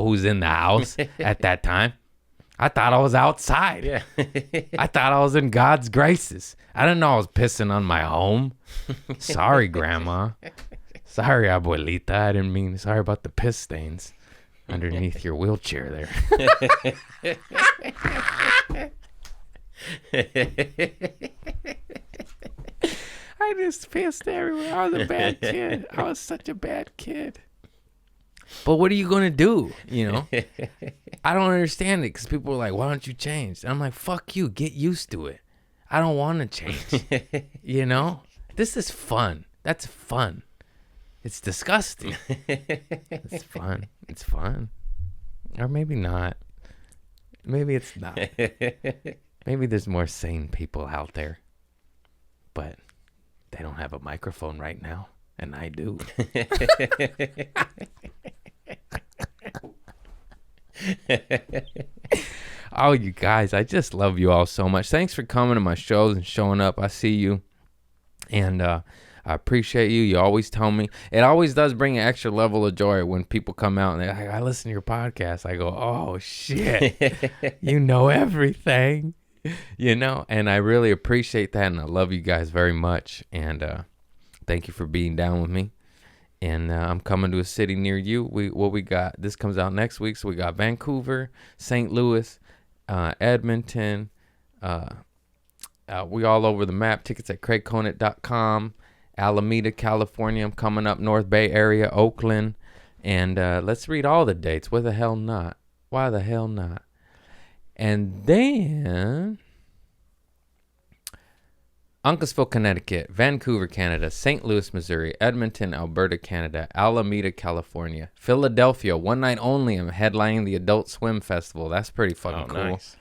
who's in the house at that time. I thought I was outside. Yeah. I thought I was in God's graces. I didn't know I was pissing on my home. Sorry, Grandma. Sorry, Abuelita. I didn't mean, sorry about the piss stains underneath your wheelchair there. I just pissed everywhere. I was a bad kid. I was such a bad kid. But what are you going to do? You know? I don't understand it because people are like, why don't you change? And I'm like, fuck you. Get used to it. I don't want to change. You know? This is fun. That's fun. It's disgusting. It's fun. It's fun. Or maybe not. Maybe it's not. Maybe there's more sane people out there. But they don't have a microphone right now. And I do. Oh, you guys, I just love you all so much. Thanks for coming to my shows and showing up. I see you. And I appreciate you. You always tell me. It always does bring an extra level of joy when people come out and they're like, I listen to your podcast. I go, oh, shit. You know everything. You know, and I really appreciate that. And I love you guys very much. And thank you for being down with me. And I'm coming to a city near you. We got, this comes out next week. So we got Vancouver, St. Louis, Edmonton. We all over the map. Tickets at craigconant.com. Alameda, California. I'm coming up North Bay area, Oakland. And let's read all the dates. Why the hell not? Why the hell not? And then Uncasville, Connecticut, Vancouver, Canada, St. Louis, Missouri, Edmonton, Alberta, Canada, Alameda, California, Philadelphia, one night only. I'm headlining the Adult Swim Festival. That's pretty fucking cool. Nice.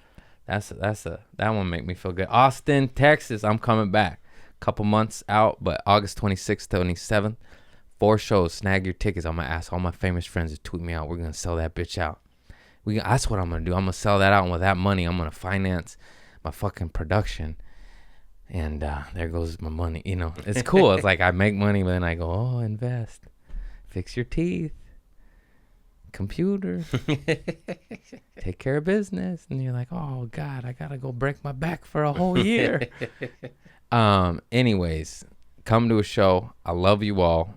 That one make me feel good. Austin, Texas, I'm coming back. Couple months out, but August 26th, 27th, 4 shows. Snag your tickets. I'm gonna ask all my famous friends to tweet me out. We're gonna sell that bitch out. That's what I'm gonna do. I'm gonna sell that out, and with that money, I'm gonna finance my fucking production. And there goes my money. You know, it's cool. It's like I make money, but then I go, oh, invest, fix your teeth, computer, take care of business, and you're like, oh God, I gotta go break my back for a whole year. Anyways, come to a show. I love you all.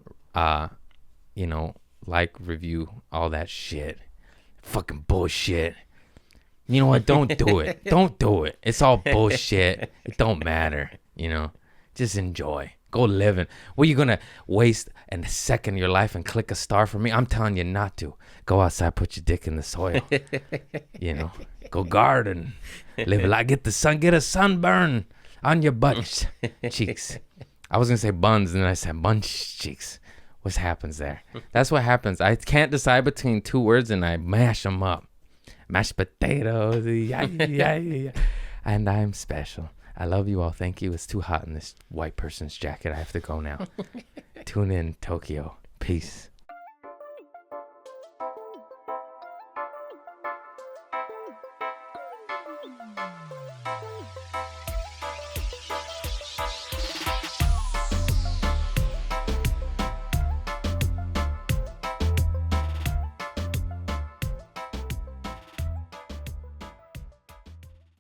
You know, like, review, all that shit. Fucking bullshit. You know what? Don't do it. Don't do it. It's all bullshit. It don't matter. You know, just enjoy. Go living. What are you gonna waste a second of your life and click a star for me? I'm telling you not to. Go outside, put your dick in the soil. You know, go garden, live a lot. Get the sun. Get a sunburn on your butt cheeks. I was gonna say buns, and then I said bunch cheeks. What happens there? That's what happens. I can't decide between two words, and I mash them up. Mashed potatoes. And I'm special. I love you all. Thank you. It's too hot in this white person's jacket. I have to go now. Tune in, Tokyo. Peace.